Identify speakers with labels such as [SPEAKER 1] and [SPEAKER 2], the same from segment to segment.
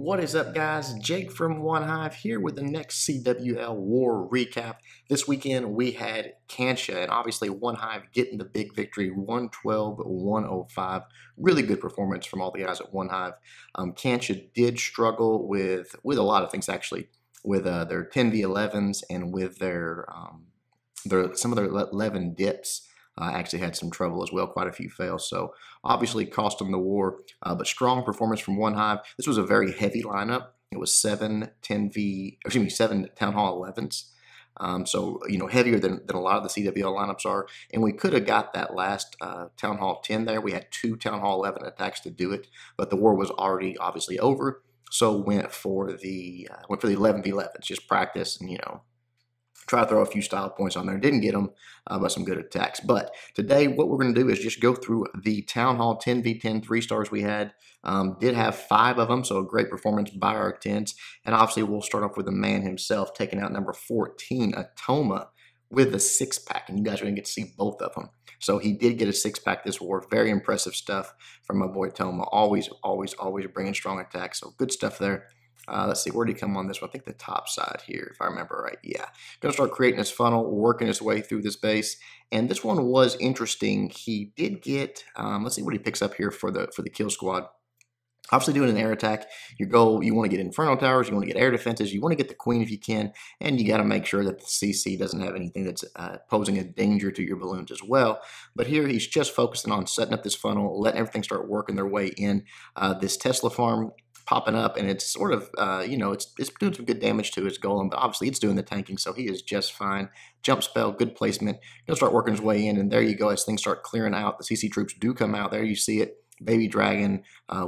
[SPEAKER 1] What is up, guys? Jake from OneHive here with the next CWL War recap. This weekend we had KANSHA, and obviously OneHive getting the big victory, 112-105. Really good performance from all the guys at OneHive. KANSHA did struggle with a lot of things, actually, with their 10v11s and with their some of their 11 dips. Actually had some trouble as well, quite a few fails. So obviously cost them the war, but strong performance from OneHive. This was a very heavy lineup. It was 7 Town Hall 11s. So, heavier than a lot of the CWL lineups are. And we could have got that last Town Hall 10 there. We had 2 Town Hall 11 attacks to do it, but the war was already obviously over. So went for the 11v11s, just practice and, try to throw a few style points on there. Didn't get them, but some good attacks. But today, what we're going to do is just go through the Town Hall 10v10 3-stars we had. Did have 5 of them, so a great performance by our 10s. And obviously, we'll start off with the man himself, taking out number 14, Atoma, with a 6-pack. And you guys are going to get to see both of them. So he did get a 6-pack this war. Very impressive stuff from my boy Atoma. Always bringing strong attacks. So good stuff there. Let's see, where did he come on this one? I think the top side here, if I remember right. Yeah, going to start creating his funnel, working his way through this base. And this one was interesting. He did get, let's see what he picks up here for the kill squad. Obviously, doing an air attack, your goal, you want to get inferno towers, you want to get air defenses, you want to get the queen if you can, and you got to make sure that the CC doesn't have anything that's posing a danger to your balloons as well. But here, he's just focusing on setting up this funnel, letting everything start working their way in. This Tesla farm popping up, and it's sort of, it's doing some good damage to his golem, but obviously it's doing the tanking, so he is just fine. Jump spell, good placement. He'll start working his way in, and there you go. As things start clearing out, the CC troops do come out. There you see it. Baby dragon,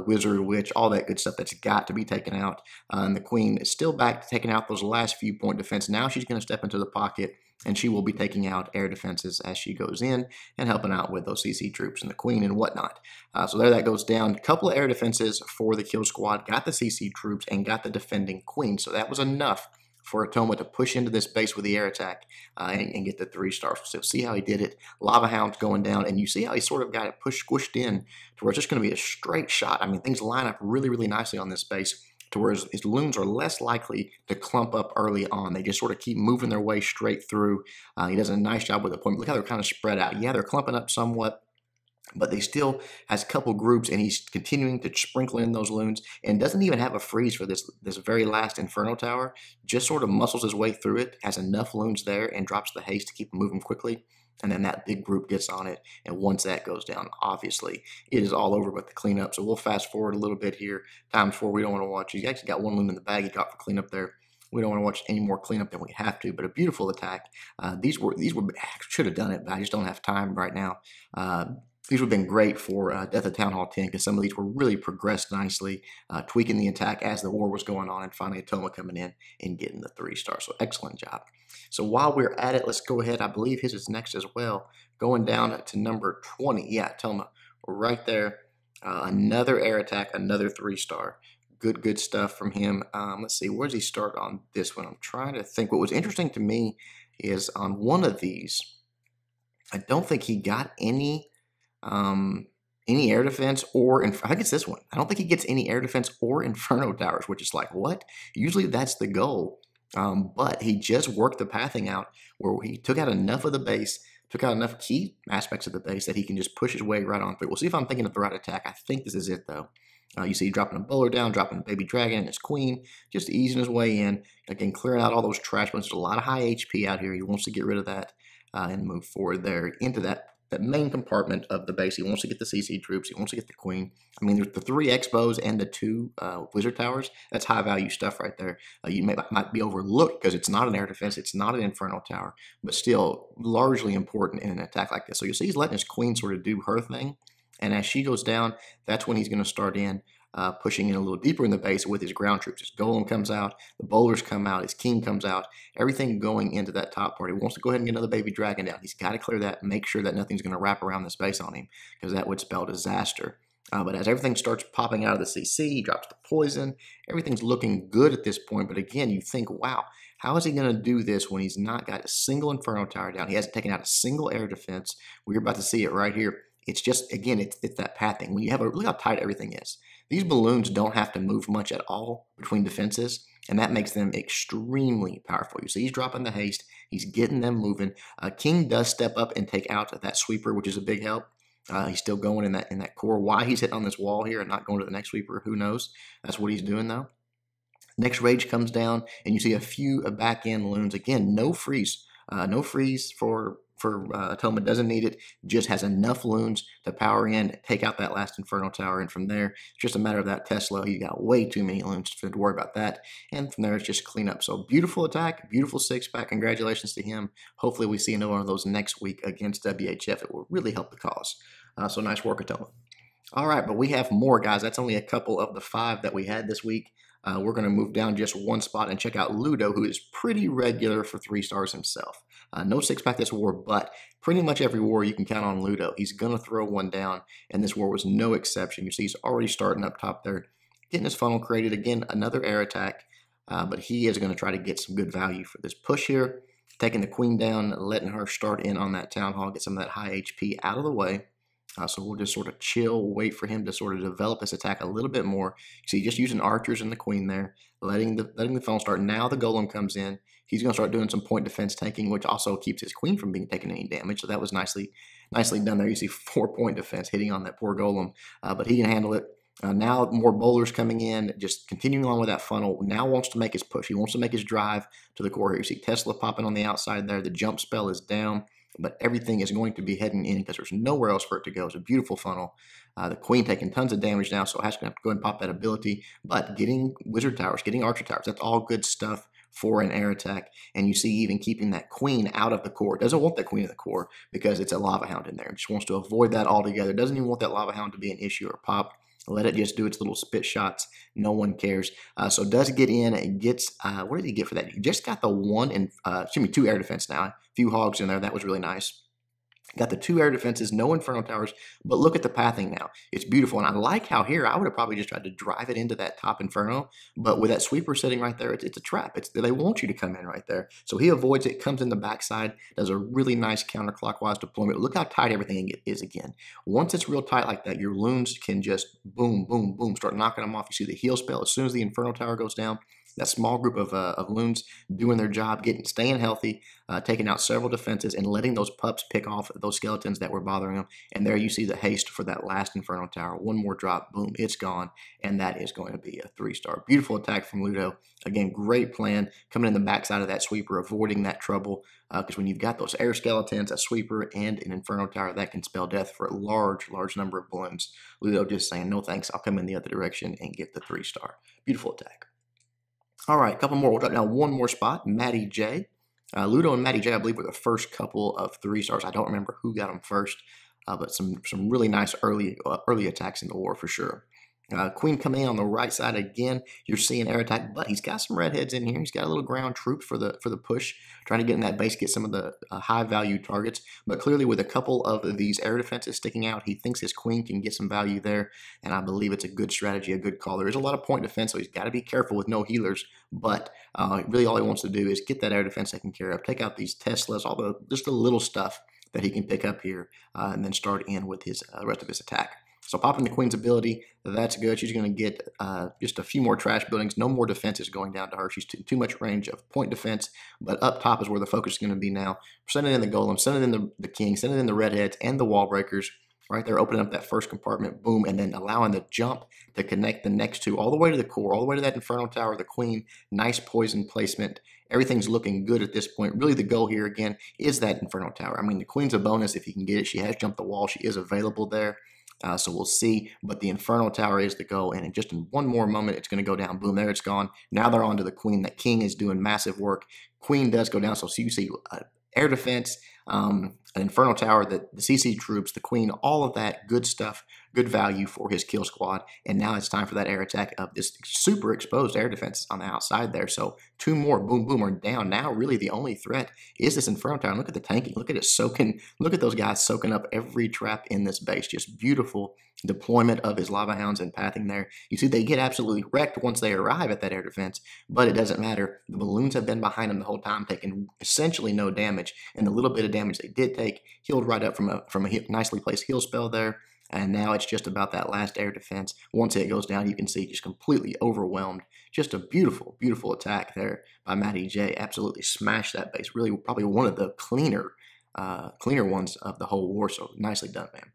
[SPEAKER 1] wizard, witch, all that good stuff that's got to be taken out. And the queen is still back to taking out those last few point defense. Now she's going to step into the pocket, and she will be taking out air defenses as she goes in and helping out with those CC troops and the queen and whatnot. So there that goes down. A couple of air defenses for the kill squad. Got the CC troops and got the defending queen. So that was enough for Atoma to push into this base with the air attack and get the 3-stars. So see how he did it. Lava Hound's going down, and you see how he sort of got it squished in to where it's just going to be a straight shot. I mean, things line up really nicely on this base to where his loons are less likely to clump up early on. They just sort of keep moving their way straight through. He does a nice job with the point. Look how they're kind of spread out. Yeah, they're clumping up somewhat, but they still has a couple groups, and he's continuing to sprinkle in those loons and doesn't even have a freeze for this very last Inferno Tower. Just sort of muscles his way through it, has enough loons there, and drops the haste to keep moving quickly. And then that big group gets on it, and once that goes down, obviously, it is all over but the cleanup. So we'll fast forward a little bit here. ×4, we don't want to watch. He's actually got 1 loon in the bag he got for cleanup there. We don't want to watch any more cleanup than we have to, but a beautiful attack. These should have done it, but I just don't have time right now. These would have been great for Death of Town Hall 10 because some of these were really progressed nicely, tweaking the attack as the war was going on, and finally Atoma coming in and getting the 3-star. So excellent job. So while we're at it, let's go ahead. I believe his is next as well. Going down to number 20. Yeah, Atoma, right there. Another air attack, another 3-star. Good stuff from him. Let's see, where does he start on this one? I'm trying to think. What was interesting to me is on one of these, I don't think he got any air defense or I think it's this one. I don't think he gets any air defense or inferno towers, which is like, what? Usually that's the goal. But he just worked the pathing out where he took out enough of the base, took out enough key aspects of the base that he can just push his way right on through. We'll see if I'm thinking of the right attack. I think this is it, though. You see dropping a bowler down, dropping a baby dragon and his queen, just easing his way in. Again, clearing out all those trash ones. There's a lot of high HP out here. He wants to get rid of that and move forward there into that main compartment of the base. He wants to get the CC troops. He wants to get the queen. I mean, there's the 3 Expos and the 2 wizard towers. That's high value stuff right there. You might be overlooked because it's not an air defense. It's not an inferno tower, but still largely important in an attack like this. So you see he's letting his queen sort of do her thing. And as she goes down, that's when he's going to start in, pushing in a little deeper in the base with his ground troops. His golem comes out, the bowlers come out, his king comes out, everything going into that top part. He wants to go ahead and get another baby dragon down. He's got to clear that, make sure that nothing's going to wrap around this base on him, because that would spell disaster. But as everything starts popping out of the CC, he drops the poison. Everything's looking good at this point. But again, you think, wow, how is he going to do this when he's not got a single Inferno Tower down? He hasn't taken out a single air defense. We're about to see it right here. It's just, again, it's that pathing. When you have look how tight everything is. These balloons don't have to move much at all between defenses, and that makes them extremely powerful. You see he's dropping the haste. He's getting them moving. King does step up and take out that sweeper, which is a big help. He's still going in that core. Why he's hitting on this wall here and not going to the next sweeper, who knows? That's what he's doing though. Next rage comes down, and you see a few back end loons. Again, no freeze. No freeze for Atonement, doesn't need it, just has enough loons to power in, take out that last Inferno Tower, and from there, it's just a matter of that Tesla. You got way too many loons to worry about that, and from there, it's just clean up. So beautiful attack, beautiful six-pack. Congratulations to him. Hopefully, we see another one of those next week against WHF. It will really help the cause. So nice work, Atonement. All right, but we have more, guys. That's only a couple of the 5 that we had this week. We're going to move down just one spot and check out Ludo, who is pretty regular for 3 stars himself. No six-pack this war, but pretty much every war you can count on Ludo. He's going to throw one down, and this war was no exception. You see he's already starting up top there, getting his funnel created. Again, another air attack, but he is going to try to get some good value for this push here, taking the queen down, letting her start in on that town hall, get some of that high HP out of the way. So we'll just sort of chill, wait for him to sort of develop this attack a little bit more. See, just using archers and the queen there, letting the funnel start. Now the golem comes in. He's going to start doing some point defense tanking, which also keeps his queen from being taking any damage. So that was nicely done there. You see 4-point defense hitting on that poor golem, but he can handle it. Now more bowlers coming in, just continuing on with that funnel. Now wants to make his push. He wants to make his drive to the core here. You see Tesla popping on the outside there. The jump spell is down, but everything is going to be heading in because there's nowhere else for it to go. It's a beautiful funnel. The queen taking tons of damage now, so Hash going to have to go and pop that ability. But getting wizard towers, getting archer towers, that's all good stuff for an air attack. And you see even keeping that queen out of the core. Doesn't want that queen in the core because it's a lava hound in there. Just wants to avoid that altogether. Doesn't even want that lava hound to be an issue or pop. Let it just do its little spit shots. No one cares. So does get in and gets, what did he get for that? He just got the 2 air defense now. A few hogs in there. That was really nice. Got the 2 air defenses, no Inferno Towers, but look at the pathing now. It's beautiful, and I like how here I would have probably just tried to drive it into that top Inferno, but with that sweeper sitting right there, it's a trap. They want you to come in right there. So he avoids it, comes in the backside, does a really nice counterclockwise deployment. Look how tight everything is again. Once it's real tight like that, your loons can just boom, boom, boom, start knocking them off. You see the heal spell as soon as the Inferno Tower goes down. That small group of loons doing their job, staying healthy, taking out several defenses, and letting those pups pick off those skeletons that were bothering them. And there you see the haste for that last Inferno Tower. One more drop, boom, it's gone. And that is going to be a 3-star. Beautiful attack from Ludo. Again, great plan. Coming in the backside of that sweeper, avoiding that trouble. Because when you've got those air skeletons, a sweeper, and an Inferno Tower, that can spell death for a large number of balloons. Ludo just saying, no thanks, I'll come in the other direction and get the 3-star. Beautiful attack. All right, a couple more. We'll drop down one more spot. Matty J. Ludo and Matty J, I believe, were the first couple of 3-stars. I don't remember who got them first, but some really nice early attacks in the war for sure. Queen coming in on the right side again. You're seeing air attack, but he's got some redheads in here. He's got a little ground troop for the push, trying to get in that base, get some of the high value targets. But clearly, with a couple of these air defenses sticking out, he thinks his queen can get some value there, and I believe it's a good strategy, a good call. There is a lot of point defense, so he's got to be careful with no healers. But really, all he wants to do is get that air defense taken care of, take out these Teslas, just the little stuff that he can pick up here, and then start in with his rest of his attack. So popping the queen's ability, that's good. She's going to get just a few more trash buildings. No more defenses going down to her. She's too much range of point defense. But up top is where the focus is going to be now. Sending in the golem, sending in the king, sending in the redheads and the wall breakers. Right there, opening up that first compartment, boom, and then allowing the jump to connect the next two all the way to the core, all the way to that Inferno Tower, the queen. Nice poison placement. Everything's looking good at this point. Really, the goal here, again, is that Inferno Tower. I mean, the queen's a bonus if you can get it. She has jumped the wall. She is available there. So we'll see, but the Inferno Tower is the goal, and just in one more moment, it's going to go down. Boom, there it's gone. Now they're on to the queen. That king is doing massive work. Queen does go down, so you see air defense, an Inferno Tower, the CC troops, the queen, all of that good stuff, good value for his kill squad. And now it's time for that air attack of this super exposed air defense on the outside there. So 2 more, boom, boom, are down. Now really the only threat is this Inferno Tower. Look at the tanking. Look at it soaking. Look at those guys soaking up every trap in this base. Just beautiful deployment of his lava hounds and pathing there. You see they get absolutely wrecked once they arrive at that air defense, but it doesn't matter. The balloons have been behind them the whole time, taking essentially no damage, and the little bit of damage they did take healed right up from a nicely placed heal spell there. And now it's just about that last air defense. Once it goes down, you can see just completely overwhelmed. Just a beautiful, beautiful attack there by Matty J. Absolutely smashed that base. Really, probably one of the cleaner ones of the whole war. So nicely done, man.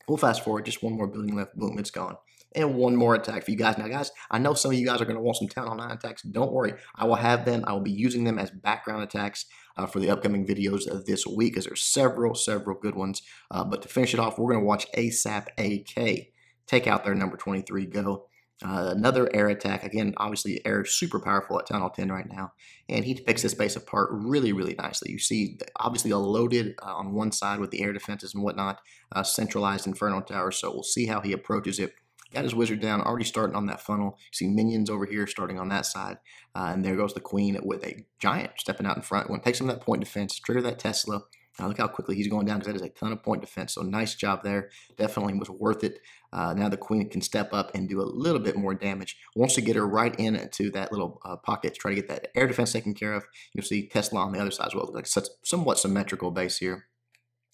[SPEAKER 1] We'll fast forward, just one more building left, boom, it's gone. And one more attack for you guys. Now, guys, I know some of you guys are going to want some Town Hall 9 attacks. Don't worry, I will have them. I will be using them as background attacks for the upcoming videos of this week, because there's several good ones. But to finish it off, we're going to watch ASAP AK take out their number 23 go. Another air attack. Again, obviously, air is super powerful at Town Hall 10 right now. And he picks this base apart really, really nicely. You see, obviously, a loaded on one side with the air defenses and whatnot, centralized Inferno Tower. So we'll see how he approaches it. Got his wizard down, already starting on that funnel. You see minions over here starting on that side. And there goes the queen with a giant stepping out in front. When it takes him that point defense, trigger that Tesla. Look how quickly he's going down, because that is a ton of point defense. So nice job there. Definitely was worth it. Now the queen can step up and do a little bit more damage. Wants to get her right into that little pocket to try to get that air defense taken care of. You'll see Tesla on the other side as well. Like such somewhat symmetrical base here.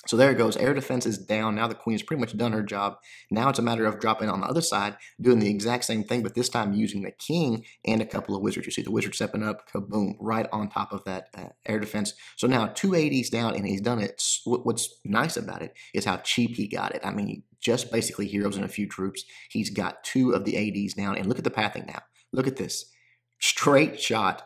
[SPEAKER 1] So there it goes. Air defense is down. Now the queen's pretty much done her job. Now it's a matter of dropping on the other side, doing the exact same thing, but this time using the king and a couple of wizards. You see the wizard stepping up, kaboom, right on top of that air defense. So now 280s down, and he's done it. What's nice about it is how cheap he got it. I mean, just basically heroes and a few troops. He's got 2 of the 80s down, and look at the pathing now. Look at this. Straight shot.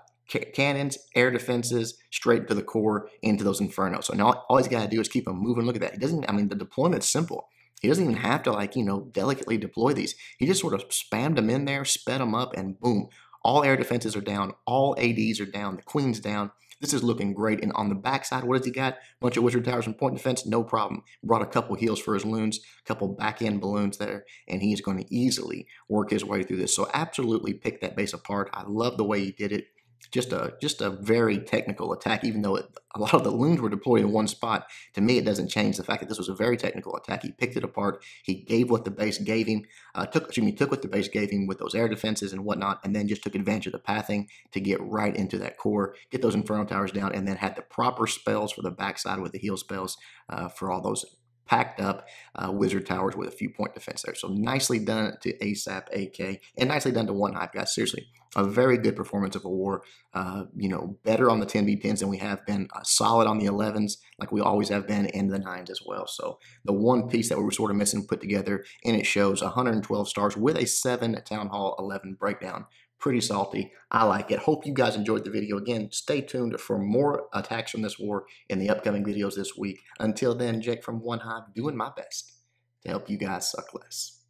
[SPEAKER 1] Cannons, air defenses, straight to the core into those infernos. So now all he's got to do is keep them moving. Look at that. He doesn't, I mean, the deployment's simple. He doesn't even have to, like, delicately deploy these. He just sort of spammed them in there, sped them up, and boom. All air defenses are down. All ADs are down. The queen's down. This is looking great. And on the backside, what has he got? A bunch of wizard towers and point defense, no problem. Brought a couple heals for his loons, a couple back-end balloons there, and he's going to easily work his way through this. So absolutely pick that base apart. I love the way he did it. Just a very technical attack, even though a lot of the loons were deployed in one spot. To me, it doesn't change the fact that this was a very technical attack. He picked it apart. He gave what the base gave him, took what the base gave him with those air defenses and whatnot, and then just took advantage of the pathing to get right into that core, get those Inferno Towers down, and then had the proper spells for the backside with the heal spells for all those packed up wizard towers with a few point defense there. So nicely done to ASAP AK, and nicely done to OneHive, guys. Seriously, a very good performance of a war. Better on the 10v10s than we have been. Solid on the 11s, like we always have been, and the 9s as well. So the one piece that we were sort of missing put together, and it shows 112 stars with a 7 Town Hall 11 breakdown. Pretty salty. I like it. Hope you guys enjoyed the video. Again, stay tuned for more attacks from this war in the upcoming videos this week. Until then, Jake from OneHive doing my best to help you guys suck less.